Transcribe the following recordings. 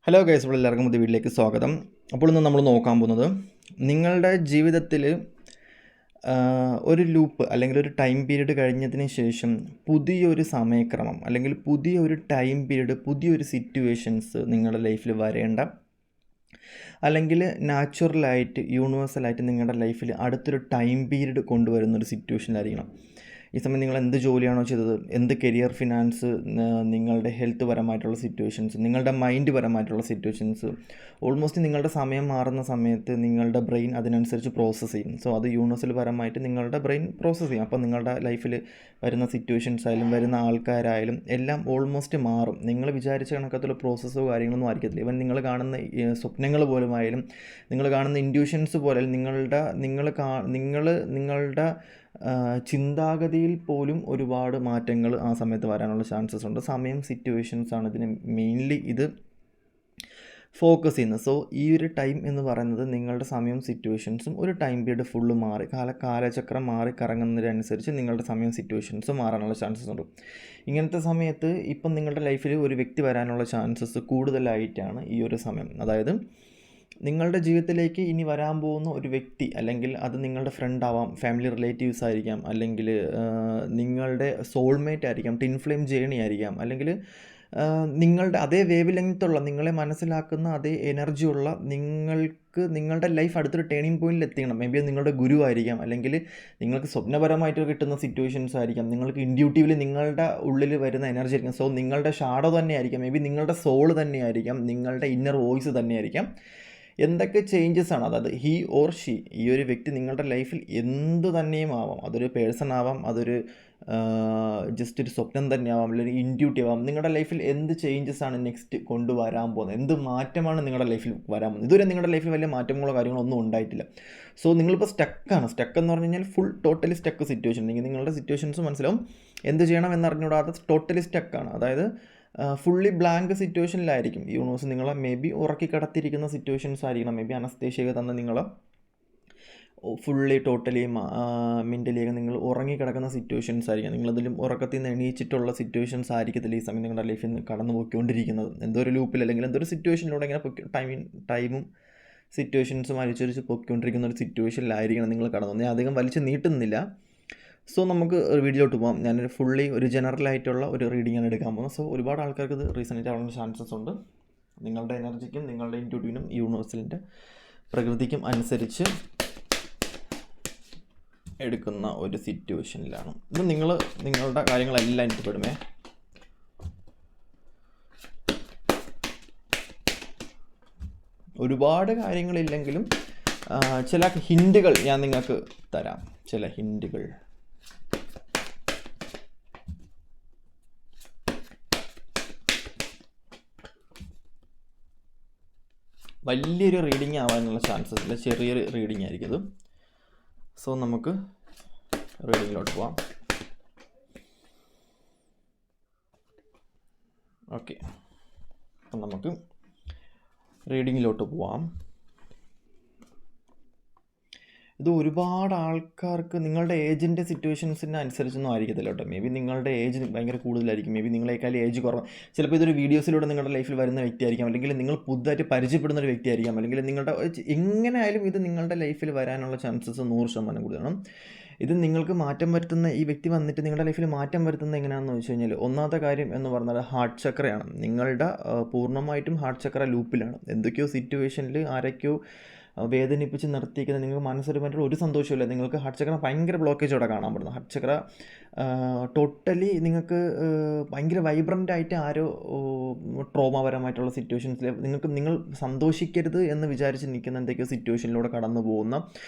Hello guys, ഇവിടെ എല്ലാവർക്കും പുതിയ വീട്ടിലേക്ക് സ്വാഗതം. അപ്പോൾ ഇന്ന് നമ്മൾ നോക്കാൻ പോകുന്നത് നിങ്ങളുടെ ജീവിതത്തിൽ ഒരു ലൂപ്പ് അല്ലെങ്കിൽ ഒരു ടൈം പീരീഡ് കഴിഞ്ഞതിന് ശേഷം പുതിയൊരു സമയക്രമം അല്ലെങ്കിൽ പുതിയൊരു ടൈം പീരീഡ്, പുതിയൊരു സിറ്റുവേഷൻസ് നിങ്ങളുടെ ലൈഫിൽ വരേണ്ട, അല്ലെങ്കിൽ നാച്ചുറലായിട്ട് യൂണിവേഴ്സലായിട്ട് നിങ്ങളുടെ ലൈഫിൽ അടുത്തൊരു ടൈം പീരീഡ് കൊണ്ടുവരുന്നൊരു സിറ്റുവേഷനിലായിരിക്കണം. ഈ സമയം നിങ്ങൾ എന്ത് ജോലിയാണോ ചെയ്തത്, എന്ത് കരിയർ, ഫിനാൻസ്, നിങ്ങളുടെ ഹെൽത്ത് പരമായിട്ടുള്ള സിറ്റുവേഷൻസ്, നിങ്ങളുടെ മൈൻഡ് പരമായിട്ടുള്ള സിറ്റുവേഷൻസ്, ഓൾമോസ്റ്റ് നിങ്ങളുടെ സമയം മാറുന്ന സമയത്ത് നിങ്ങളുടെ ബ്രെയിൻ അതിനനുസരിച്ച് പ്രോസസ്സ് ചെയ്യും. സോ അത് യൂണിവേഴ്സൽ പരമായിട്ട് നിങ്ങളുടെ ബ്രെയിൻ പ്രോസസ്സ് ചെയ്യും. അപ്പോൾ നിങ്ങളുടെ ലൈഫിൽ വരുന്ന സിറ്റുവേഷൻസ് ആയാലും വരുന്ന ആൾക്കാരായാലും എല്ലാം ഓൾമോസ്റ്റ് മാറും. നിങ്ങൾ വിചാരിച്ച കണക്കത്തുള്ള പ്രോസസ്സോ കാര്യങ്ങളൊന്നും ആയിരിക്കത്തില്ല. ഇവൻ നിങ്ങൾ കാണുന്ന സ്വപ്നങ്ങൾ പോലും ആയാലും, നിങ്ങൾ കാണുന്ന ഇൻഡ്യൂഷൻസ് പോലെ നിങ്ങളുടെ ചിന്താഗതിയിൽ പോലും ഒരുപാട് മാറ്റങ്ങൾ ആ സമയത്ത് വരാനുള്ള ചാൻസസ് ഉണ്ട്. സമയം, സിറ്റുവേഷൻസാണ് ഇതിന് മെയിൻലി ഇത് ഫോക്കസ് ചെയ്യുന്നത്. സോ ഈ ഒരു ടൈം എന്ന് പറയുന്നത് നിങ്ങളുടെ സമയവും സിറ്റുവേഷൻസും ഒരു ടൈം പീരീഡ് ഫുള്ള് മാറി കാലചക്രം മാറി കറങ്ങുന്നതിനനുസരിച്ച് നിങ്ങളുടെ സമയവും സിറ്റുവേഷൻസും മാറാനുള്ള ചാൻസസ് ഉണ്ട്. ഇങ്ങനത്തെ സമയത്ത് ഇപ്പം നിങ്ങളുടെ ലൈഫിൽ ഒരു വ്യക്തി വരാനുള്ള ചാൻസസ് കൂടുതലായിട്ടാണ് ഈ ഒരു സമയം. അതായത് നിങ്ങളുടെ ജീവിതത്തിലേക്ക് ഇനി വരാൻ പോകുന്ന ഒരു വ്യക്തി, അല്ലെങ്കിൽ അത് നിങ്ങളുടെ ഫ്രണ്ട് ആവാം, ഫാമിലി റിലേറ്റീവ്സ് ആയിരിക്കാം, അല്ലെങ്കിൽ നിങ്ങളുടെ സോൾമേറ്റ് ആയിരിക്കാം, ടിൻ ഫ്ലെയിം ജേണി ആയിരിക്കാം, അല്ലെങ്കിൽ നിങ്ങളുടെ അതേ വേവ് ലെങ്ത്തുള്ള, നിങ്ങളെ മനസ്സിലാക്കുന്ന അതേ എനർജി ഉള്ള, നിങ്ങളുടെ ലൈഫ് അടുത്തൊരു ടേണിംഗ് പോയിന്റിൽ എത്തിക്കണം. മേ ബി നിങ്ങളുടെ ഗുരു ആയിരിക്കാം, അല്ലെങ്കിൽ നിങ്ങൾക്ക് സ്വപ്നപരമായിട്ട് കിട്ടുന്ന സിറ്റുവേഷൻസ് ആയിരിക്കാം, നിങ്ങൾക്ക് ഇൻഡ്യൂട്ടീവ്ലി നിങ്ങളുടെ ഉള്ളിൽ വരുന്ന എനർജി ആയിരിക്കും. സോ നിങ്ങളുടെ ഷാഡോ തന്നെ ആയിരിക്കാം, മേ ബി നിങ്ങളുടെ സോൾ തന്നെ ആയിരിക്കാം, നിങ്ങളുടെ ഇന്നർ വോയിസ് തന്നെ ആയിരിക്കാം. എന്തൊക്കെ ചേഞ്ചസ് ആണ്, അതായത് ഹി ഓർ ഷീ, ഈ ഒരു വ്യക്തി നിങ്ങളുടെ ലൈഫിൽ എന്തു തന്നെയും ആവാം. അതൊരു പേഴ്സൺ ആവാം, അതൊരു ജസ്റ്റ് ഒരു സ്വപ്നം തന്നെ ആവാം, അല്ലെങ്കിൽ ഇൻഡ്യൂട്ടീവ് ആവാം. നിങ്ങളുടെ ലൈഫിൽ എന്ത് ചേഞ്ചസ് ആണ് നെക്സ്റ്റ് കൊണ്ടുവരാൻ പോകുന്നത്, എന്ത് മാറ്റമാണ് നിങ്ങളുടെ ലൈഫിൽ വരാൻ പോകുന്നത്. ഇതുവരെ നിങ്ങളുടെ ലൈഫിൽ വലിയ മാറ്റങ്ങളോ കാര്യങ്ങളോ ഒന്നും ഉണ്ടായിട്ടില്ല. സോ നിങ്ങളിപ്പോൾ സ്റ്റക്കാണ്. സ്റ്റക്ക് എന്ന് പറഞ്ഞു കഴിഞ്ഞാൽ ഫുൾ ടോട്ടലി സ്റ്റക്ക് സിറ്റുവേഷൻ. അല്ലെങ്കിൽ നിങ്ങളുടെ സിറ്റുവേഷൻസ് മനസ്സിലാവും, എന്ത് ചെയ്യണം എന്നറിഞ്ഞൂടാതെ ടോട്ടലി സ്റ്റക്കാണ്. അതായത് ഫുള്ളി ബ്ലാങ്ക് സിറ്റുവേഷനിലായിരിക്കും യൂണിവേഴ്സ് നിങ്ങളെ മേ ബി ഉറക്കി കിടത്തിയിരിക്കുന്ന സിറ്റുവേഷൻസ് ആയിരിക്കണം. മേ ബി അനസ്തേഷ്യ തന്ന നിങ്ങളെ ഫുള്ളി ടോട്ടലി മെൻ്റലിയൊക്കെ നിങ്ങൾ ഉറങ്ങിക്കിടക്കുന്ന സിറ്റുവേഷൻസ് ആയിരിക്കും. നിങ്ങളതിലും ഉറക്കത്തിൽ നിന്ന് എണീച്ചിട്ടുള്ള സിറ്റുവേഷൻസ് ആയിരിക്കത്തില്ല ഈ സമയം നിങ്ങളുടെ ലൈഫിൽ നിന്ന് കടന്നു പോയിക്കൊണ്ടിരിക്കുന്നത്. എന്തോ ഒരു ലൂപ്പിൽ അല്ലെങ്കിൽ എന്തോ ഒരു സിറ്റുവേഷനിലൂടെ ഇങ്ങനെ ടൈമും സിറ്റുവേഷൻസും വലിച്ചൊരിച്ച് പൊയ്ക്കൊണ്ടിരിക്കുന്ന ഒരു സിറ്റുവേഷനിലായിരിക്കണം നിങ്ങൾ കടന്നു. ഞാൻ അധികം വലിച്ച് നീട്ടുന്നില്ല. സോ നമുക്ക് വീഡിയോയിലോട്ട് പോകാം. ഞാനൊരു ഫുള്ളി ഒരു ജനറലായിട്ടുള്ള ഒരു റീഡിംഗ് ആണ് എടുക്കാൻ പോകുന്നത്. സോ ഒരുപാട് ആൾക്കാർക്ക് ഇത് റീസണേറ്റ് ആവാനുള്ള ചാൻസസ് ഉണ്ട്. നിങ്ങളുടെ എനർജിക്കും നിങ്ങളുടെ ഇൻറ്റ്യൂട്ടീവിനും യൂണിവേഴ്സലിൻ്റെ പ്രകൃതിക്കും അനുസരിച്ച് എടുക്കുന്ന ഒരു സിറ്റുവേഷനിലാണ് ഇത്. നിങ്ങളുടെ കാര്യങ്ങളെല്ലാം എനിക്ക് പെടുമേ. ഒരുപാട് കാര്യങ്ങളില്ലെങ്കിലും ചില ഹിൻറ്റുകൾ ഞാൻ നിങ്ങൾക്ക് തരാം. ചില ഹിൻറ്റുകൾ. വലിയൊരു റീഡിങ് ആവാനുള്ള ചാൻസസ് ഇല്ല, ചെറിയൊരു റീഡിങ് ആയിരിക്കും ഇത്. സോ നമുക്ക് റീഡിങ്ങിലോട്ട് പോവാം. ഓക്കെ, അപ്പം നമുക്ക് റീഡിങ്ങിലോട്ട് പോവാം. ഇത് ഒരുപാട് ആൾക്കാർക്ക് നിങ്ങളുടെ ഏജിൻ്റെ സിറ്റുവേഷൻസിന് അനുസരിച്ചൊന്നും ആയിരിക്കത്തില്ല കേട്ടോ. മേ ബി നിങ്ങളുടെ ഏജ് ഭയങ്കര കൂടുതലായിരിക്കും, മേ ബി നിങ്ങളെക്കാൾ ഏജ് കുറവ്. ചിലപ്പോൾ ഇതൊരു വീഡിയോസിലൂടെ നിങ്ങളുടെ ലൈഫിൽ വരുന്ന വ്യക്തിയായിരിക്കാം, അല്ലെങ്കിൽ നിങ്ങൾ പുതുതായിട്ട് പരിചയപ്പെടുന്ന ഒരു വ്യക്തിയായിരിക്കാം, അല്ലെങ്കിൽ നിങ്ങളുടെ എങ്ങനെയായാലും ഇത് നിങ്ങളുടെ ലൈഫിൽ വരാനുള്ള ചാൻസസ് 100% കൂടുതലാണ്. ഇത് നിങ്ങൾക്ക് മാറ്റം വരുത്തുന്ന, ഈ വ്യക്തി വന്നിട്ട് നിങ്ങളുടെ ലൈഫിൽ മാറ്റം വരുത്തുന്നത് എങ്ങനെയാണെന്ന് വെച്ച് കഴിഞ്ഞാൽ, ഒന്നാമത്തെ കാര്യം എന്ന് പറഞ്ഞാൽ ഹാർട്ട് ചക്രയാണ്. നിങ്ങളുടെ പൂർണ്ണമായിട്ടും ഹാർട്ട് ചക്ര ലൂപ്പിലാണ്. എന്തൊക്കെയോ സിറ്റുവേഷനിൽ ആരൊക്കെയോ വേദനിപ്പിച്ച് നിർത്തിയിരിക്കുന്നത് നിങ്ങൾക്ക് മനസ്സൊരുമായിട്ടുള്ള ഒരു സന്തോഷമില്ല. നിങ്ങൾക്ക് ഹാർട്ട് ചക്ര ഭയങ്കര ബ്ലോക്കേജോടെ കാണാൻ പറ്റുന്നു. ഹാർട്ട് ചക്ര ടോട്ടലി ഭയങ്കര വൈബ്രൻ്റ് ആയിട്ട് ആരോ ട്രോമാപരമായിട്ടുള്ള സിറ്റുവേഷൻസിൽ നിങ്ങൾ സന്തോഷിക്കരുത് എന്ന് വിചാരിച്ച് നിൽക്കുന്ന എന്തൊക്കെയോ സിറ്റുവേഷനിലൂടെ കടന്നു പോകുന്ന,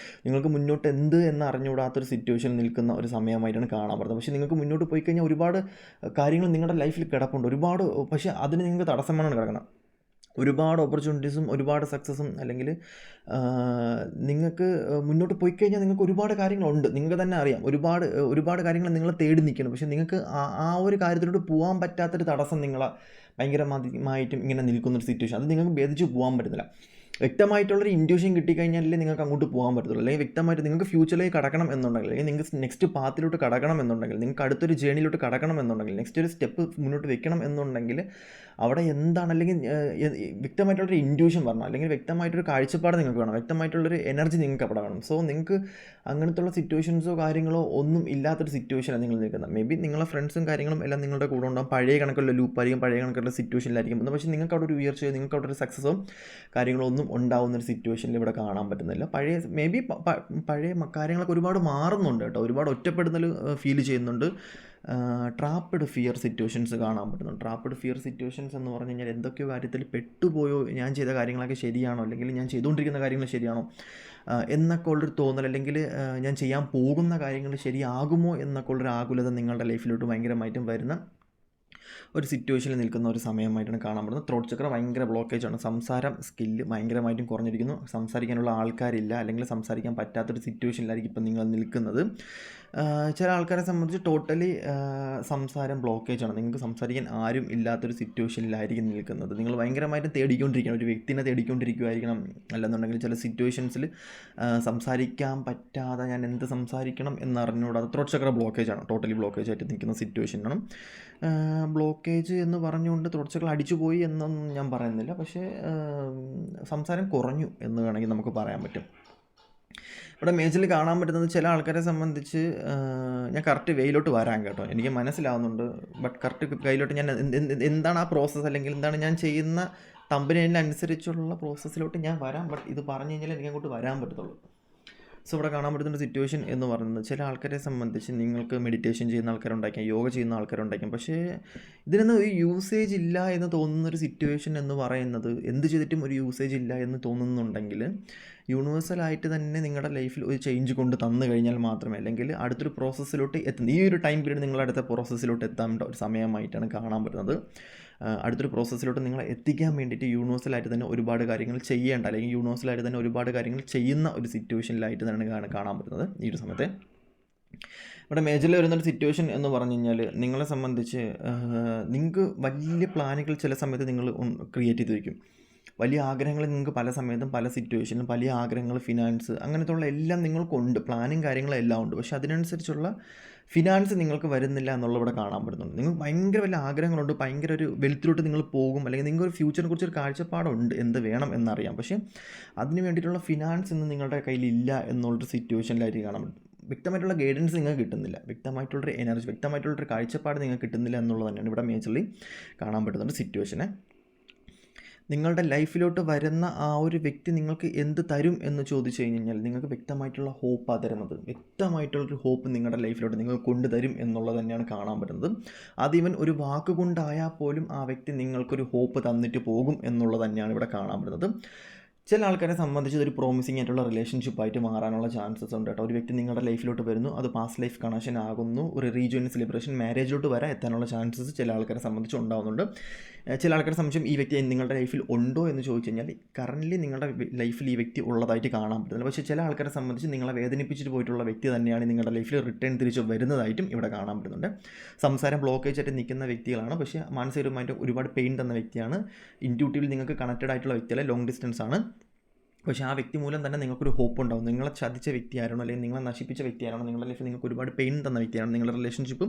നിങ്ങൾക്ക് മുന്നോട്ട് എന്ത് എന്ന് അറിഞ്ഞുകൂടാത്തൊരു സിറ്റുവേഷൻ നിൽക്കുന്ന ഒരു സമയമായിട്ടാണ് കാണാൻ പറ്റുന്നത്. പക്ഷേ നിങ്ങൾക്ക് മുന്നോട്ട് പോയി കഴിഞ്ഞാൽ ഒരുപാട് കാര്യങ്ങൾ നിങ്ങളുടെ ലൈഫിൽ കിടപ്പുണ്ട്, ഒരുപാട്. പക്ഷേ അതിന് നിങ്ങൾക്ക് തടസ്സമാണ് കിടക്കുന്നത്. ഒരുപാട് ഓപ്പർച്യൂണിറ്റീസും ഒരുപാട് സക്സസ്സും, അല്ലെങ്കിൽ നിങ്ങൾക്ക് മുന്നോട്ട് പോയി കഴിഞ്ഞാൽ നിങ്ങൾക്ക് ഒരുപാട് കാര്യങ്ങളുണ്ട്, നിങ്ങൾക്ക് തന്നെ അറിയാം. ഒരുപാട് കാര്യങ്ങൾ നിങ്ങൾ തേടി നിൽക്കണം. പക്ഷേ നിങ്ങൾക്ക് ആ ഒരു കാര്യത്തിലോട്ട് പോകാൻ പറ്റാത്തൊരു തടസ്സം നിങ്ങളെ ഭയങ്കരമായിട്ടും ഇങ്ങനെ നിൽക്കുന്നൊരു സിറ്റുവേഷൻ, അത് നിങ്ങൾക്ക് ഭേദിച്ച് പോകാൻ പറ്റുന്നില്ല. വ്യക്തമായിട്ടുള്ളൊരു ഇൻറ്റ്യൂഷൻ കിട്ടിക്കഴിഞ്ഞാലേ നിങ്ങൾക്ക് അങ്ങോട്ട് പോകാൻ പറ്റത്തുള്ളൂ. അല്ലെങ്കിൽ വ്യക്തമായിട്ട് നിങ്ങൾക്ക് ഫ്യൂച്ചറിലേക്ക് കടക്കണം എന്നുണ്ടെങ്കിൽ, അല്ലെങ്കിൽ നിങ്ങൾക്ക് നെക്സ്റ്റ് പാത്തിലോട്ട് കടക്കണം എന്നുണ്ടെങ്കിൽ, നിങ്ങൾക്ക് അടുത്തൊരു ജേണിയിലോട്ട് കടക്കണം എന്നുണ്ടെങ്കിൽ, നെക്സ്റ്റ് ഒരു സ്റ്റെപ്പ് മുന്നോട്ട് വെക്കണം എന്നുണ്ടെങ്കിൽ അവിടെ എന്താണ്, അല്ലെങ്കിൽ വ്യക്തമായിട്ടുള്ളൊരു ഇൻറ്റ്യൂഷൻ വരണം, അല്ലെങ്കിൽ വ്യക്തമായിട്ടൊരു കാഴ്ചപ്പാട് നിങ്ങൾക്ക് വേണം, വ്യക്തമായിട്ടുള്ളൊരു എനർജി നിങ്ങൾക്ക് അവിടെ വേണം. സോ നിങ്ങൾക്ക് അങ്ങനത്തുള്ള സിറ്റുവേഷൻസോ കാര്യങ്ങളോ ഒന്നും ഇല്ലാത്തൊരു സിറ്റുവേഷനാണ് നിങ്ങൾ നിൽക്കുന്നത്. മേ ബി നിങ്ങളെ ഫ്രണ്ട്സും കാര്യങ്ങളും എല്ലാം നിങ്ങളുടെ കൂടെ ഉണ്ടാകും, പഴയ കണക്കുള്ള ലൂപ്പായിരിക്കും, പഴയ കണക്കുള്ള സിറ്റുവേഷനിലായിരിക്കും. പക്ഷേ നിങ്ങൾക്ക് അവിടെ ഒരു ഉയർച്ചയോ നിങ്ങൾക്ക് അവിടെ ഒരു സക്സസോ കാര്യങ്ങളോ ഒന്നും ഉണ്ടാകുന്നൊരു സിറ്റുവേഷനിൽ ഇവിടെ കാണാൻ പറ്റുന്നില്ല. മേ ബി പഴയ കാര്യങ്ങളൊക്കെ ഒരുപാട് മാറുന്നുണ്ട് കേട്ടോ, ഒരുപാട് ഒറ്റപ്പെടുന്നൽ ഫീൽ ചെയ്യുന്നുണ്ട്. ട്രാപ്പഡ് ഫിയർ സിറ്റുവേഷൻസ് കാണാൻ പറ്റുന്നുണ്ട്. ട്രാപ്പഡ് ഫിയർ സിറ്റുവേഷൻസ് എന്ന് പറഞ്ഞു കഴിഞ്ഞാൽ എന്തൊക്കെയോ കാര്യത്തിൽ പെട്ടുപോയോ, ഞാൻ ചെയ്ത കാര്യങ്ങളൊക്കെ ശരിയാണോ, അല്ലെങ്കിൽ ഞാൻ ചെയ്തുകൊണ്ടിരിക്കുന്ന കാര്യങ്ങൾ ശരിയാണോ എന്നൊക്കെ ഉള്ളൊരു തോന്നൽ, അല്ലെങ്കിൽ ഞാൻ ചെയ്യാൻ പോകുന്ന കാര്യങ്ങൾ ശരിയാകുമോ എന്നൊക്കെ ഉള്ളൊരു ആകുലത നിങ്ങളുടെ ലൈഫിലോട്ട് ഭയങ്കരമായിട്ടും വരുന്ന ഒരു സിറ്റുവേഷനിൽ നിൽക്കുന്ന ഒരു സമയമായിട്ടാണ് കാണാൻ പറ്റുന്നത്. ത്രോട്ട് ചക്ര ഭയങ്കര ബ്ലോക്കേജാണ്. സംസാരം സ്കില്ല് ഭയങ്കരമായിട്ടും കുറഞ്ഞിരിക്കുന്നു. സംസാരിക്കാനുള്ള ആൾക്കാരില്ല, അല്ലെങ്കിൽ സംസാരിക്കാൻ പറ്റാത്തൊരു സിറ്റുവേഷനിലായിരിക്കും ഇപ്പം നിങ്ങൾ നിൽക്കുന്നത്. ചില ആൾക്കാരെ സംബന്ധിച്ച് ടോട്ടലി സംസാരം ബ്ലോക്കേജാണ്. നിങ്ങൾക്ക് സംസാരിക്കാൻ ആരും ഇല്ലാത്തൊരു സിറ്റുവേഷനിലായിരിക്കും നിൽക്കുന്നത്. നിങ്ങൾ ഭയങ്കരമായിട്ടും തേടിക്കൊണ്ടിരിക്കണം, ഒരു വ്യക്തിനെ തേടിക്കൊണ്ടിരിക്കുമായിരിക്കണം. അല്ലെന്നുണ്ടെങ്കിൽ ചില സിറ്റുവേഷൻസിൽ സംസാരിക്കാൻ പറ്റാതെ ഞാൻ എന്ത് സംസാരിക്കണം എന്നറിഞ്ഞുകൂടാ. അത് ത്രോട്ട് ചക്ര ബ്ലോക്കേജാണ്, ടോട്ടലി ബ്ലോക്കേജായിട്ട് നിൽക്കുന്ന സിറ്റുവേഷനാണ്. ബ്ലോക്കേജ് എന്ന് പറഞ്ഞുകൊണ്ട് ത്രോട്ട് ചക്ര അടിച്ചുപോയി എന്നൊന്നും ഞാൻ പറയുന്നില്ല, പക്ഷേ സംസാരം കുറഞ്ഞു എന്ന് വേണമെങ്കിൽ നമുക്ക് പറയാൻ പറ്റും. ഇവിടെ മേജറിൽ കാണാൻ പറ്റുന്നത് ചില ആൾക്കാരെ സംബന്ധിച്ച്, ഞാൻ കറക്റ്റ് വെയിലോട്ട് വരാൻ കേട്ടോ, എനിക്ക് മനസ്സിലാവുന്നുണ്ട്. ബട്ട് കറക്റ്റ് കയ്യിലോട്ട് ഞാൻ എന്താണ് ആ പ്രോസസ്സ്, അല്ലെങ്കിൽ എന്താണ് ഞാൻ ചെയ്യുന്ന തമ്പനയിലനുസരിച്ചുള്ള പ്രോസസ്സിലോട്ട് ഞാൻ വരാം. ബട്ട് ഇത് പറഞ്ഞു കഴിഞ്ഞാൽ എനിക്ക് അങ്ങോട്ട് വരാൻ പറ്റത്തുള്ളൂ. സോ ഇവിടെ കാണാൻ പറ്റുന്ന സിറ്റുവേഷൻ എന്ന് പറയുന്നത്, ചില ആൾക്കാരെ സംബന്ധിച്ച് നിങ്ങൾക്ക് മെഡിറ്റേഷൻ ചെയ്യുന്ന ആൾക്കാരുണ്ടായിരിക്കാം, യോഗ ചെയ്യുന്ന ആൾക്കാരുണ്ടായിരിക്കാം, പക്ഷേ ഇതിനൊന്നും ഒരു യൂസേജ് ഇല്ല എന്ന് തോന്നുന്നൊരു സിറ്റുവേഷൻ എന്ന് പറയുന്നത്, എന്ത് ചെയ്തിട്ടും ഒരു യൂസേജ് ഇല്ല എന്ന് തോന്നുന്നുണ്ടെങ്കിൽ യൂണിവേഴ്സലായിട്ട് തന്നെ നിങ്ങളുടെ ലൈഫിൽ ഒരു ചേഞ്ച് കൊണ്ട് തന്നു കഴിഞ്ഞാൽ മാത്രമേ, അല്ലെങ്കിൽ അടുത്തൊരു പ്രോസസ്സിലോട്ട് എത്തുന്നത്, ഈ ഒരു ടൈം പീരീഡ് നിങ്ങൾ അടുത്ത പ്രോസസ്സിലോട്ട് എത്താൻ ഒരു സമയമായിട്ടാണ് കാണാൻ പറ്റുന്നത്. അടുത്തൊരു പ്രോസസ്സിലോട്ട് നിങ്ങളെ എത്തിക്കാൻ വേണ്ടിയിട്ട് യൂണിവേഴ്സലായിട്ട് തന്നെ ഒരുപാട് കാര്യങ്ങൾ ചെയ്യേണ്ട, അല്ലെങ്കിൽ യൂണിവേഴ്സലായിട്ട് തന്നെ ഒരുപാട് കാര്യങ്ങൾ ചെയ്യുന്ന ഒരു സിറ്റുവേഷനിലായിട്ട് തന്നെയാണ് കാണാൻ പറ്റുന്നത് ഈ ഒരു സമയത്ത്. ഇവിടെ മേജറിൽ വരുന്നൊരു സിറ്റുവേഷൻ എന്ന് പറഞ്ഞു കഴിഞ്ഞാൽ, നിങ്ങളെ സംബന്ധിച്ച് നിങ്ങൾക്ക് വലിയ പ്ലാനുകൾ ചില സമയത്ത് നിങ്ങൾ ക്രിയേറ്റ് ചെയ്ത് വയ്ക്കും. വലിയ ആഗ്രഹങ്ങൾ നിങ്ങൾക്ക് പല സമയത്തും പല സിറ്റുവേഷനിലും വലിയ ആഗ്രഹങ്ങൾ, ഫിനാൻസ്, അങ്ങനത്തെ ഉള്ള എല്ലാം നിങ്ങൾക്കുണ്ട്, പ്ലാനും കാര്യങ്ങളും എല്ലാം ഉണ്ട്. പക്ഷേ അതിനനുസരിച്ചുള്ള ഫിനാൻസ് നിങ്ങൾക്ക് വരുന്നില്ല എന്നുള്ളത് ഇവിടെ കാണാൻ പറ്റുന്നുണ്ട്. നിങ്ങൾക്ക് ഭയങ്കര വലിയ ആഗ്രഹങ്ങളുണ്ട്, ഭയങ്കര ഒരു വെൽത്തിലോട്ട് നിങ്ങൾ പോകും, അല്ലെങ്കിൽ നിങ്ങൾക്ക് ഒരു ഫ്യൂച്ചറിനെ കുറിച്ചൊരു കാഴ്ചപ്പാടുണ്ട്, എന്ത് വേണം എന്നറിയാം. പക്ഷേ അതിന് വേണ്ടിയിട്ടുള്ള ഫിനാൻസ് ഇന്ന് നിങ്ങളുടെ കയ്യിലില്ല എന്നുള്ളൊരു സിറ്റുവേഷനിലായിരിക്കും കാണാൻ പറ്റും. വ്യക്തമായിട്ടുള്ള ഗൈഡൻസ് നിങ്ങൾക്ക് കിട്ടുന്നില്ല, വ്യക്തമായിട്ടുള്ളൊരു എനർജി, വ്യക്തമായിട്ടുള്ളൊരു കാഴ്ചപ്പാട് നിങ്ങൾക്ക് കിട്ടുന്നില്ല എന്നുള്ളത് തന്നെയാണ് ഇവിടെ മേജർലി കാണാൻ പറ്റുന്ന സിറ്റുവേഷനെ. നിങ്ങളുടെ ലൈഫിലോട്ട് വരുന്ന ആ ഒരു വ്യക്തി നിങ്ങൾക്ക് എന്ത് തരും എന്ന് ചോദിച്ചു കഴിഞ്ഞാൽ, നിങ്ങൾക്ക് വ്യക്തമായിട്ടുള്ള ഹോപ്പാണ് തരുന്നത്. വ്യക്തമായിട്ടുള്ളൊരു ഹോപ്പ് നിങ്ങളുടെ ലൈഫിലോട്ട് നിങ്ങൾക്ക് കൊണ്ടുതരും എന്നുള്ളത് തന്നെയാണ് കാണാൻ പറ്റുന്നത്. അതിവൻ ഒരു വാക്ക് കൊണ്ടായാൽ പോലും ആ വ്യക്തി നിങ്ങൾക്കൊരു ഹോപ്പ് തന്നിട്ട് പോകും എന്നുള്ളത് തന്നെയാണ് ഇവിടെ കാണാൻ പറ്റുന്നത്. ചില ആൾക്കാരെ സംബന്ധിച്ച് ഇതൊരു പ്രോമിസിംഗ് ആയിട്ടുള്ള റിലേഷൻഷിപ്പായിട്ട് മാറാനുള്ള ചാൻസസ് ഉണ്ട് കേട്ടോ. ഒരു വ്യക്തി നിങ്ങളുടെ ലൈഫിലോട്ട് വരുന്നു, അത് പാസ്റ്റ് ലൈഫ് കണക്ഷൻ ആകുന്നു, ഒരു റീജോയിൻ സെലിബ്രേഷൻ, മാരേജിലോട്ട് വരെ എത്താനുള്ള ചാൻസസ് ചില ആൾക്കാരെ സംബന്ധിച്ച് ഉണ്ടാകുന്നുണ്ട്. ചില ആൾക്കാരെ സംബന്ധിച്ചും ഈ വ്യക്തി നിങ്ങളുടെ ലൈഫിൽ ഉണ്ടോ എന്ന് ചോദിച്ചു കഴിഞ്ഞാൽ, കറൻ്റ്ലി നിങ്ങളുടെ ലൈഫിൽ ഈ വ്യക്തി ഉള്ളതായിട്ട് കാണാൻ പറ്റുന്നില്ല. പക്ഷേ ചില ആൾക്കാരെ സംബന്ധിച്ച് നിങ്ങളെ വേദനിപ്പിച്ചിട്ട് പോയിട്ടുള്ള വ്യക്തി തന്നെയാണ് നിങ്ങളുടെ ലൈഫിൽ റിട്ടേൺ തിരിച്ച് വരുന്നതായിട്ടും ഇവിടെ കാണാൻ പറ്റുന്നുണ്ട്. സംസാരം ബ്ലോക്കേജ് ആയിട്ട് നിൽക്കുന്ന വ്യക്തികളാണ്, പക്ഷേ മാനസികമായിട്ട് ഒരുപാട് പെയിൻ തന്ന വ്യക്തിയാണ്. ഇൻറ്റ്യൂട്ടീവിൽ നിങ്ങൾക്ക് കണക്റ്റഡ് ആയിട്ടുള്ള വ്യക്തിയല്ല, ലോങ് ഡിസ്റ്റൻസ് ആണ്. പക്ഷേ ആ വ്യക്തി മൂലം തന്നെ നിങ്ങൾക്കൊരു ഹോപ്പ് ഉണ്ടാവും. നിങ്ങളെ ചതിച്ച വ്യക്തിയാണോ, അല്ലെങ്കിൽ നിങ്ങളെ നശിപ്പിച്ച വ്യക്തിയാണോ, നിങ്ങളുടെ ലൈഫിൽ നിങ്ങൾക്ക് ഒരുപാട് പെയിൻ തന്ന വ്യക്തിയാണ്, നിങ്ങളുടെ റിലേഷൻഷിപ്പ്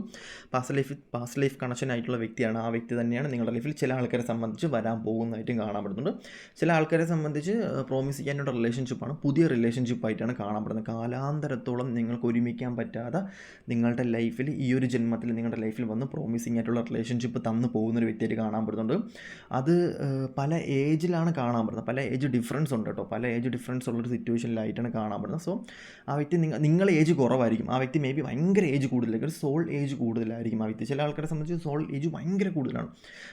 പാസ്റ്റ് ലൈഫ് കണക്ഷൻ ആയിട്ടുള്ള വ്യക്തിയാണ്, ആ വ്യക്തി തന്നെയാണ് നിങ്ങളുടെ ലൈഫിൽ ചില ആൾക്കാരെ സംബന്ധിച്ച് വരാൻ പോകുന്നതായിട്ടും കാണാൻ പറ്റുന്നുണ്ട്. ചില ആൾക്കാരെ സംബന്ധിച്ച് പ്രോമിസ് ചെയ്യാനുള്ള റിലേഷൻഷിപ്പാണ്, പുതിയ റിലേഷൻഷിപ്പായിട്ടാണ് കാണപ്പെടുന്നത്. കാലാന്തരത്തോളം നിങ്ങൾക്ക് ഒരുമിക്കാൻ പറ്റാതെ നിങ്ങളുടെ ലൈഫിൽ ഈ ഒരു ജന്മത്തിൽ നിങ്ങളുടെ ലൈഫിൽ വന്ന് പ്രോമിസിങ് ആയിട്ടുള്ള റിലേഷൻഷിപ്പ് തന്നു പോകുന്നൊരു വ്യക്തിയായിട്ട് കാണാൻ പറ്റുന്നുണ്ട്. അത് പല ഏജിലാണ് കാണാൻ പറ്റുന്നത്, പല ഏജ് ഡിഫറൻസ് ഉണ്ട് കേട്ടോ, പല ഏജ് ഡിഫറൻസ് ഉള്ളൊരു സിറ്റുവേഷനിലായിട്ടാണ് കാണാൻ പറ്റുന്നത്. സോ ആ വ്യക്തി നിങ്ങൾ ഏജ് കുറവായിരിക്കും, ആ വ്യക്തി മേ ബി ഭയങ്കര ഏജ് കൂടുതലായിരിക്കും, ഒരു സോൾ ഏജ് കൂടുതലായിരിക്കും ആ വ്യക്തി. ചില ആൾക്കാരെ സംബന്ധിച്ച് സോൾ ഏജ് ഭയങ്കര കൂടുതലാണ്.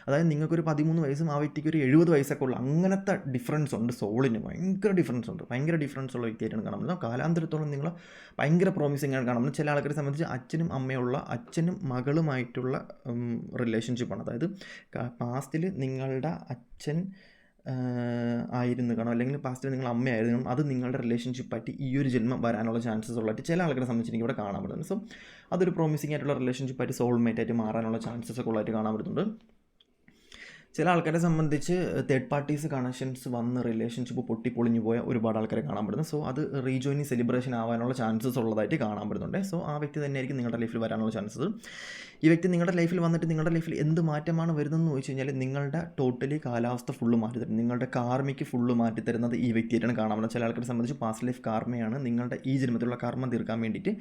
അതായത് നിങ്ങൾക്കൊരു 13 വയസ്സും ആ വ്യക്തിക്ക് ഒരു 70 വയസ്സൊക്കെ ഉള്ള അങ്ങനത്തെ ഡിഫറൻസ് ഉണ്ട്. സോളിന് ഭയങ്കര ഡിഫറൻസ് ഉണ്ട്, ഭയങ്കര ഡിഫറൻസ് ഉള്ള വ്യക്തിയായിട്ടാണ് കാണാൻ പറ്റുന്നത്. കാലാന്തരത്തോളം നിങ്ങൾ ഭയങ്കര പ്രോമിസിംഗ് ആണ് കാണാൻ പറ്റുന്നത്. ചില ആൾക്കാരെ സംബന്ധിച്ച് അച്ഛനും മകളുമായിട്ടുള്ള റിലേഷൻഷിപ്പാണ്. അതായത് പാസ്റ്റിൽ നിങ്ങളുടെ അച്ഛൻ ആയിരുന്നു കാണും, അല്ലെങ്കിൽ പാസ്റ്റിൽ നിങ്ങൾ അമ്മയായിരുന്നു കാണും, അത് നിങ്ങളുടെ റിലേഷൻഷിപ്പായിട്ട് ഈ ഒരു ജന്മം വരാനുള്ള ചാൻസസ് ഉള്ളതായിട്ട് ചില ആൾക്കാരെ സംബന്ധിച്ച് എനിക്ക് ഇവിടെ കാണാൻ പറ്റുന്നത്. സോ അതൊരു പ്രോമിസിംഗ് ആയിട്ടുള്ള റിലേഷൻഷിപ്പായിട്ട് സോൾമേറ്റ് ആയിട്ട് മാറാനുള്ള ചാൻസസ് ഒക്കെ ഉള്ളതായിട്ട് കാണാൻ പറ്റുന്നുണ്ട്. ചില ആൾക്കാരെ സംബന്ധിച്ച് തേർഡ് പാർട്ടീസ് കണക്ഷൻസ് വന്ന് റിലേഷൻഷിപ്പ് പൊട്ടിപ്പൊളിഞ്ഞു പോയ ഒരുപാട് ആൾക്കാരെ കാണാൻ പറ്റുന്നു. സോ അത് റീജോയിനിങ് സെലിബ്രേഷൻ ആവാനുള്ള ചാൻസസ് ഉള്ളതായിട്ട് കാണാൻ പറ്റുന്നുണ്ട്. സോ ആ വ്യക്തി തന്നെയായിരിക്കും നിങ്ങളുടെ ലൈഫിൽ വരാനുള്ള ചാൻസസ്. ഈ വ്യക്തി നിങ്ങളുടെ ലൈഫിൽ വന്നിട്ട് നിങ്ങളുടെ ലൈഫിൽ എന്ത് മാറ്റമാണ് വരുന്നതെന്ന് ചോദിച്ചു കഴിഞ്ഞാൽ നിങ്ങളുടെ ടോട്ടലി കാലാവസ്ഥ ഫുള്ള് മാറ്റി തരും. നിങ്ങളുടെ കാർമയ്ക്ക് ഫുള്ള് മാറ്റി തരുന്നത് ഈ വ്യക്തിയായിട്ടാണ് കാണാൻ പറ്റുന്നത്. ചില ആൾക്കാരെ സംബന്ധിച്ച് പാസ്റ്റ് ലൈഫ് കാർമയാണ് നിങ്ങളുടെ ഈ ജന്മത്തിലുള്ള കർമ്മം തീർക്കാൻ വേണ്ടിയിട്ട്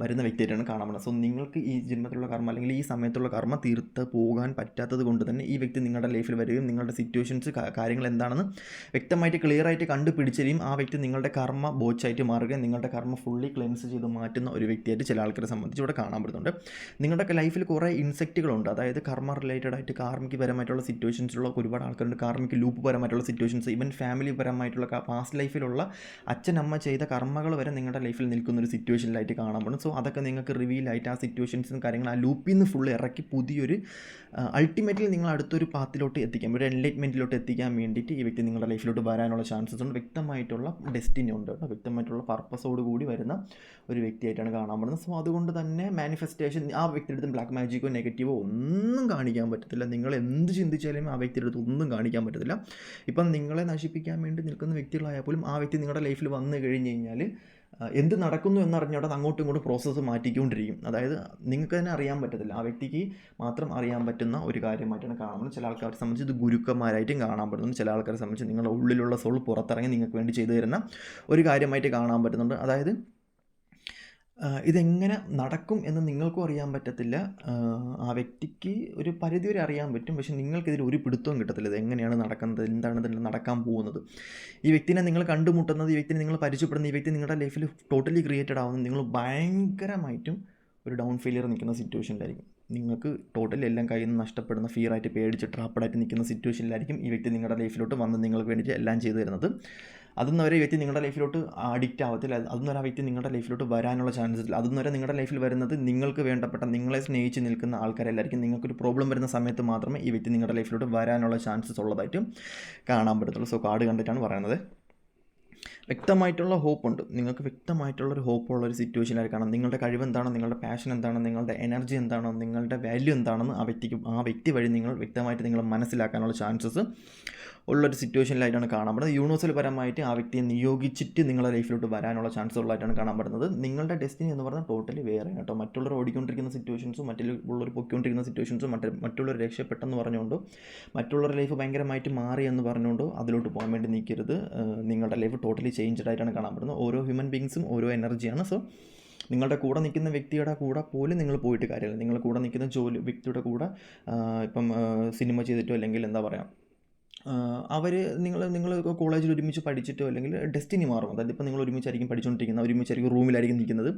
വരുന്ന വ്യക്തിയായിട്ടാണ് കാണാൻ പറ്റുന്നത്. സോ നിങ്ങൾക്ക് ഈ ജന്മത്തിലുള്ള കർമ്മം അല്ലെങ്കിൽ ഈ സമയത്തുള്ള കർമ്മം തീർത്ത് പോകാൻ പറ്റാത്തത് കൊണ്ട് തന്നെ ഈ വ്യക്തി നിങ്ങളുടെ ലൈഫിൽ വരികയും നിങ്ങളുടെ സിറ്റുവേഷൻസ് കാര്യങ്ങൾ എന്താണെന്ന് വ്യക്തമായിട്ട് ക്ലിയർ ആയിട്ട് കണ്ടുപിടിച്ചാലും ആ വ്യക്തി നിങ്ങളുടെ കർമ്മ ബോച്ചായിട്ട് മാറുകയും നിങ്ങളുടെ കർമ്മ ഫുള്ളി ക്ലെൻസ് ചെയ്ത് മാറ്റുന്ന ഒരു വ്യക്തിയായിട്ട് ചില ആൾക്കാരെ സംബന്ധിച്ച് ഇവിടെ കാണാൻ പറ്റുന്നുണ്ട്. നിങ്ങളുടെ ലൈഫിൽ കുറേ ഇൻസെക്റ്റുകളുണ്ട്, അതായത് കർമ്മ റിലേറ്റഡ് ആയിട്ട് കാർമിക്ക് പരമായിട്ടുള്ള സിറ്റുവേഷൻസുള്ള ഒരുപാട് ആൾക്കാരുണ്ട്. കാർമിക്ക് ലൂപ്പ് പരമായിട്ടുള്ള സിറ്റുവേഷൻസ്, ഈവൻ ഫാമിലി പരമായിട്ടുള്ള പാസ്റ്റ് ലൈഫിലുള്ള അച്ഛനമ്മ ചെയ്ത കർമ്മകൾ വരെ നിങ്ങളുടെ ലൈഫിൽ നിൽക്കുന്ന ഒരു സിറ്റുവേഷനിലായിട്ട് കാണാൻ പറ്റും. സോ അതൊക്കെ നിങ്ങൾക്ക് റിവീലായിട്ട് ആ സിറ്റുവേഷൻസും കാര്യങ്ങൾ ആ ലൂപ്പിൽ നിന്ന് ഫുള്ള് ഇറക്കി പുതിയൊരു അൾട്ടിമേറ്റ്ലി നിങ്ങൾ അടുത്തൊരു പാത്തിലോട്ട് എത്തിക്കാൻ, ഒരു എൻലൈറ്റ്മെൻറ്റിലോട്ട് എത്തിക്കാൻ വേണ്ടിയിട്ട് ഈ വ്യക്തി നിങ്ങളുടെ ലൈഫിലോട്ട് വരാനുള്ള ചാൻസസ് ഉണ്ട്. വ്യക്തമായിട്ടുള്ള ഡെസ്റ്റിനി ഉണ്ട് കേട്ടോ, വ്യക്തമായിട്ടുള്ള പർപ്പസോട് കൂടി വരുന്ന ഒരു വ്യക്തിയായിട്ടാണ് കാണാൻ പറ്റുന്നത്. സോ അതുകൊണ്ട് തന്നെ മാനിഫെസ്റ്റേഷൻ ആ വ്യക്തിയുടെ അടുത്ത് ബ്ലാക്ക് മാജിക്കോ നെഗറ്റീവോ ഒന്നും കാണിക്കാൻ പറ്റത്തില്ല. നിങ്ങൾ എന്ത് ചിന്തിച്ചാലും ആ വ്യക്തിയുടെ അടുത്ത് ഒന്നും കാണിക്കാൻ പറ്റത്തില്ല. ഇപ്പം നിങ്ങളെ നശിപ്പിക്കാൻ വേണ്ടി നിൽക്കുന്ന വ്യക്തികളായാൽ പോലും ആ വ്യക്തി നിങ്ങളുടെ ലൈഫിൽ വന്നു കഴിഞ്ഞ് കഴിഞ്ഞാൽ എന്ത് നടക്കുന്നു എന്നറിഞ്ഞാൽ അങ്ങോട്ടും ഇങ്ങോട്ടും പ്രോസസ്സ് മാറ്റിക്കൊണ്ടിരിക്കും. അതായത് നിങ്ങൾക്ക് തന്നെ അറിയാൻ പറ്റത്തില്ല, ആ വ്യക്തിക്ക് മാത്രം അറിയാൻ പറ്റുന്ന ഒരു കാര്യമായിട്ടാണ് കാണുന്നത്. ചില ആൾക്കാരെ സംബന്ധിച്ച് ഇത് ഗുരുക്കന്മാരായിട്ടും കാണാൻ പറ്റുന്നുണ്ട്. ചില ആൾക്കാരെ സംബന്ധിച്ച് നിങ്ങളുടെ ഉള്ളിലുള്ള സോൾ പുറത്തിറങ്ങി നിങ്ങൾക്ക് വേണ്ടി ചെയ്തു തരുന്ന ഒരു കാര്യമായിട്ട് കാണാൻ പറ്റുന്നുണ്ട്. അതായത് ഇതെങ്ങനെ നടക്കും എന്ന് നിങ്ങൾക്കും അറിയാൻ പറ്റത്തില്ല, ആ വ്യക്തിക്ക് ഒരു പരിധി വരെ അറിയാൻ പറ്റും, പക്ഷേ നിങ്ങൾക്കിതിൽ ഒരു പിടുത്തവും കിട്ടത്തില്ല. ഇത് എങ്ങനെയാണ് നടക്കുന്നത്, എന്താണ് ഇതിൽ നടക്കാൻ പോകുന്നത്. ഈ വ്യക്തിനെ നിങ്ങൾ കണ്ടുമുട്ടുന്നത്, ഈ വ്യക്തിനെ നിങ്ങൾ പരിചയപ്പെടുന്ന, ഈ വ്യക്തി നിങ്ങളുടെ ലൈഫിൽ ടോട്ടലി ക്രിയേറ്റഡ് ആവുന്നത് നിങ്ങൾ ഭയങ്കരമായിട്ടും ഒരു ഡൗൺ ഫെയിലിയർ നിൽക്കുന്ന സിറ്റുവേഷനിലായിരിക്കും. നിങ്ങൾക്ക് ടോട്ടലി എല്ലാം കയ്യിൽ നിന്ന് നഷ്ടപ്പെടുന്ന, ഫിയറായിട്ട് പേടിച്ച് ട്രാപ്പഡായിട്ട് നിൽക്കുന്ന സിറ്റുവേഷനിലായിരിക്കും ഈ വ്യക്തി നിങ്ങളുടെ ലൈഫിലോട്ട് വന്ന് നിങ്ങൾക്ക് വേണ്ടിയിട്ട് എല്ലാം ചെയ്തു തരുന്നത്. അതൊന്നും വരെ വ്യക്തി നിങ്ങളുടെ ലൈഫിലോട്ട് അഡിക്റ്റ് ആവത്തില്ല. അതൊന്നും വരെ ആ വ്യക്തി നിങ്ങളുടെ ലൈഫിലോട്ട് വരാനുള്ള ചാൻസസ് ഇല്ല. അതൊന്നും വരെ നിങ്ങളുടെ ലൈഫിൽ വരുന്നത് നിങ്ങൾക്ക് വേണ്ടപ്പെട്ട, നിങ്ങളെ സ്നേഹിച്ച് നിൽക്കുന്ന ആൾക്കാരെല്ലായിരിക്കും. നിങ്ങൾക്കൊരു പ്രോബ്ലം വരുന്ന സമയത്ത് മാത്രമേ ഈ വ്യക്തി നിങ്ങളുടെ ലൈഫിലോട്ട് വരാനുള്ള ചാൻസസ് ഉള്ളതായിട്ടും കാണാൻ പറ്റത്തുള്ളൂ. സോ കാർഡ് കണ്ടിട്ടാണ് പറയുന്നത്. വ്യക്തമായിട്ടുള്ള ഹോപ്പുണ്ട്, നിങ്ങൾക്ക് വ്യക്തമായിട്ടുള്ളൊരു ഹോപ്പുള്ളൊരു സിറ്റുവേഷനായി കാണാം. നിങ്ങളുടെ കഴിവ് എന്താണോ, നിങ്ങളുടെ പാഷൻ എന്താണോ, നിങ്ങളുടെ എനർജി എന്താണോ, നിങ്ങളുടെ വാല്യൂ എന്താണെന്ന് ആ വ്യക്തി വഴി നിങ്ങൾ വ്യക്തമായിട്ട് നിങ്ങൾ മനസ്സിലാക്കാനുള്ള ചാൻസസ് ഉള്ളൊരു സിറ്റുവേഷനിലായിട്ടാണ് കാണാൻ പറ്റുന്നത്. യൂണിവേഴ്സൽ പരമായിട്ട് ആ വ്യക്തിയെ നിയോഗിച്ചിട്ട് നിങ്ങളുടെ ലൈഫിലോട്ട് വരാനുള്ള ചാൻസ് ഉള്ളതായിട്ടാണ് കാണാൻ പറ്റുന്നത്. നിങ്ങളുടെ ഡെസ്റ്റിനി എന്ന് പറഞ്ഞാൽ ടോട്ടലി വേറെ കേട്ടോ. മറ്റുള്ളവർ ഓടിക്കൊണ്ടിരിക്കുന്ന സിറ്റുവേഷൻസും മറ്റുള്ളവർ പൊയ്ക്കൊണ്ടിരിക്കുന്ന സിറ്റുവേഷൻസും മറ്റുള്ളവർ രക്ഷപ്പെട്ടെന്ന് പറഞ്ഞുകൊണ്ടോ മറ്റുള്ളവരുടെ ലൈഫ് ഭയങ്കരമായിട്ട് മാറി എന്ന് പറഞ്ഞുകൊണ്ടോ അതിലോട്ട് പോകാൻ വേണ്ടി നിൽക്കരുത്. നിങ്ങളുടെ ലൈഫ് ടോട്ടലി ചേഞ്ച്ഡ് ആയിട്ടാണ് കാണാൻ പറ്റുന്നത്. ഓരോ ഹ്യൂമൻ ബീങ്സും ഓരോ എനർജിയാണ്. സോ നിങ്ങളുടെ കൂടെ നിൽക്കുന്ന വ്യക്തിയുടെ കൂടെ പോലും നിങ്ങൾ പോയിട്ട് കാര്യമില്ല. നിങ്ങളുടെ കൂടെ നിൽക്കുന്ന വ്യക്തിയുടെ കൂടെ ഇപ്പം സിനിമ ചെയ്തിട്ടോ അല്ലെങ്കിൽ എന്താ പറയുക, അവർ നിങ്ങൾ കോളേജിൽ ഒരുമിച്ച് പഠിച്ചിട്ടോ അല്ലെങ്കിൽ ഡെസ്റ്റിനി മാറും. അതായത് ഇപ്പോൾ നിങ്ങൾ ഒരുമിച്ചായിരിക്കും പഠിച്ചുകൊണ്ടിരിക്കുന്നത്, ഒരുമിച്ചായിരിക്കും റൂമിലായിരിക്കും നിൽക്കുന്നത്,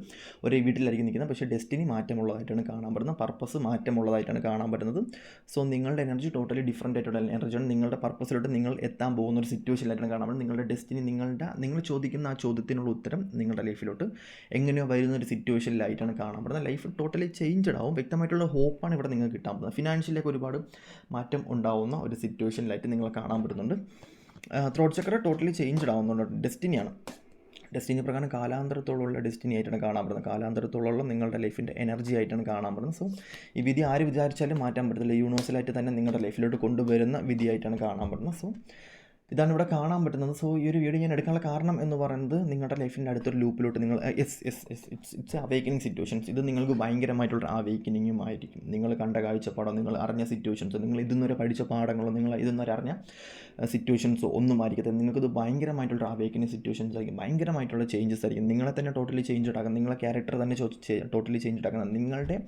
ഒരേ വീട്ടിലായിരിക്കും നിൽക്കുന്നത്, പക്ഷേ ഡെസ്റ്റിനി മാറ്റമുള്ളതായിട്ടാണ് കാണാൻ പറ്റുന്നത്, പർപ്പസ് മാറ്റമുള്ളതായിട്ടാണ് കാണാൻ പറ്റുന്നത്. സോ നിങ്ങളുടെ എനർജി ടോട്ടലി ഡിഫറൻ്റ് ആയിട്ടുള്ള എനർജിയാണ്. നിങ്ങളുടെ പർപ്പസിലോട്ട് നിങ്ങൾ എത്താൻ പോകുന്ന ഒരു സിറ്റുവേഷനിലായിട്ടാണ് കാണാൻ പറ്റുന്നത്. നിങ്ങളുടെ ഡെസ്റ്റിനി, നിങ്ങൾ ചോദിക്കുന്ന ആ ചോദ്യത്തിനുള്ള ഉത്തരം നിങ്ങളുടെ ലൈഫിലോട്ട് എങ്ങനെയോ വരുന്ന ഒരു സിറ്റുവേഷനിലായിട്ടാണ് കാണാൻ പറ്റുന്നത്. ലൈഫ് ടോട്ടലി ചേഞ്ച്ഡ് ആവും. വ്യക്തമായിട്ടുള്ള ഹോപ്പാണ് ഇവിടെ നിങ്ങൾക്ക് കിട്ടാൻ പറ്റുന്നത്. ഫിനാൻഷ്യലിലേക്ക് ഒരുപാട് മാറ്റം ഉണ്ടാവുന്ന ഒരു സിറ്റുവേഷനിലായിട്ട് നിങ്ങൾ കാണാൻ പറ്റുന്നുണ്ട്. ത്രോട്ട് ചക്ര ടോട്ടലി ചേഞ്ച്ഡ് ആവുന്നുണ്ട്. ഡെസ്റ്റിനിയാണ്. ഡെസ്റ്റിനി പ്രകാരം കാലാന്തരത്തോടുള്ള ഡെസ്റ്റിനി ആയിട്ടാണ് കാണാൻ പറ്റുന്നത്. കാലാന്തരത്തോടുള്ള നിങ്ങളുടെ ലൈഫിൻ്റെ എനർജി ആയിട്ടാണ് കാണാൻ പറ്റുന്നത്. സോ ഈ വിധി ആര് വിചാരിച്ചാലും മാറ്റാൻ പറ്റത്തില്ല. യൂണിവേഴ്സലായിട്ട് തന്നെ നിങ്ങളുടെ ലൈഫിലോട്ട് കൊണ്ടുവരുന്ന വിധിയായിട്ടാണ് കാണാൻ പറ്റുന്നത്. സോ ഇതാണ് ഇവിടെ കാണാൻ പറ്റുന്നത്. സോ ഈ ഒരു വീഡിയോ ഞാൻ എടുക്കാനുള്ള കാരണം എന്ന് പറയുന്നത് നിങ്ങളുടെ ലൈഫിൻ്റെ അടുത്തൊരു ലൂപ്പിലോട്ട് നിങ്ങൾ ഇറ്റ്സ് അവേക്കനിങ് സിറ്റുവേഷൻസ്. ഇത് നിങ്ങൾക്ക് ഭയങ്കരമായിട്ടുള്ള അവേക്കനിങ്ങും ആയിരിക്കും. നിങ്ങൾ കണ്ട കാഴ്ചപ്പാടോ, നിങ്ങൾ അറിഞ്ഞ സിറ്റുവേഷൻസോ, നിങ്ങൾ ഇതുവരെ പഠിച്ച പാഠങ്ങളോ, നിങ്ങൾ ഇതുവരെ അറിഞ്ഞ സിറ്റുവേഷൻസോ ഒന്നും ആയിരിക്കത്തില്ല. നിങ്ങൾക്കിത് ഭയങ്കരമായിട്ടുള്ള അവേക്കനിങ് സിറ്റുവേഷൻസ് ആയിരിക്കും. ഭയങ്കരമായിട്ടുള്ള ചേഞ്ചസ് ആയിരിക്കും. നിങ്ങളെ തന്നെ ടോട്ടലി ചേഞ്ച് ആക്കുന്നത്, നിങ്ങളെ ക്യാരക്ടർ തന്നെ ടോട്ടലി ചേഞ്ച് ആക്കുന്നത്, നിങ്ങളുടെ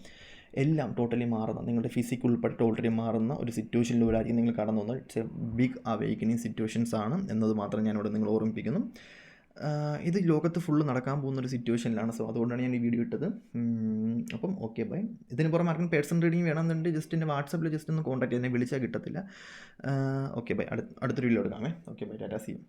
എല്ലാം ടോട്ടലി മാറുന്ന, നിങ്ങളുടെ ഫിസിക് ഉൾപ്പെടെ ടോട്ടലി മാറുന്ന ഒരു സിറ്റുവേഷനിലൂടെ ആയിരിക്കും നിങ്ങൾ കടന്നു പോകുന്നത്. It's a big awakening situations ആണ് എന്നത് മാത്രം ഞാനിവിടെ നിങ്ങൾ ഓർമ്മിപ്പിക്കുന്നു. ഇത് ലോകത്ത് ഫുള്ള് നടക്കാൻ പോകുന്നൊരു സിറ്റുവേഷനിലാണ്. സോ അതുകൊണ്ടാണ് ഞാൻ ഈ വീഡിയോ ഇട്ടത്. അപ്പം ഓക്കെ ബൈ. ഇതിന് പുറമെ ആർക്കും പേഴ്സണൽ റീഡിങ് വേണമെന്നുണ്ടെങ്കിൽ ജസ്റ്റ് എൻ്റെ വാട്സാപ്പിൽ ജസ്റ്റ് ഒന്ന് കോൺടാക്ട് ചെയ്യുന്നത്, വിളിച്ചാൽ കിട്ടത്തില്ല. Okay bye. അടുത്തൊരു വീഡിയോ എടുക്കാമേ. Okay bye. Tata, see U.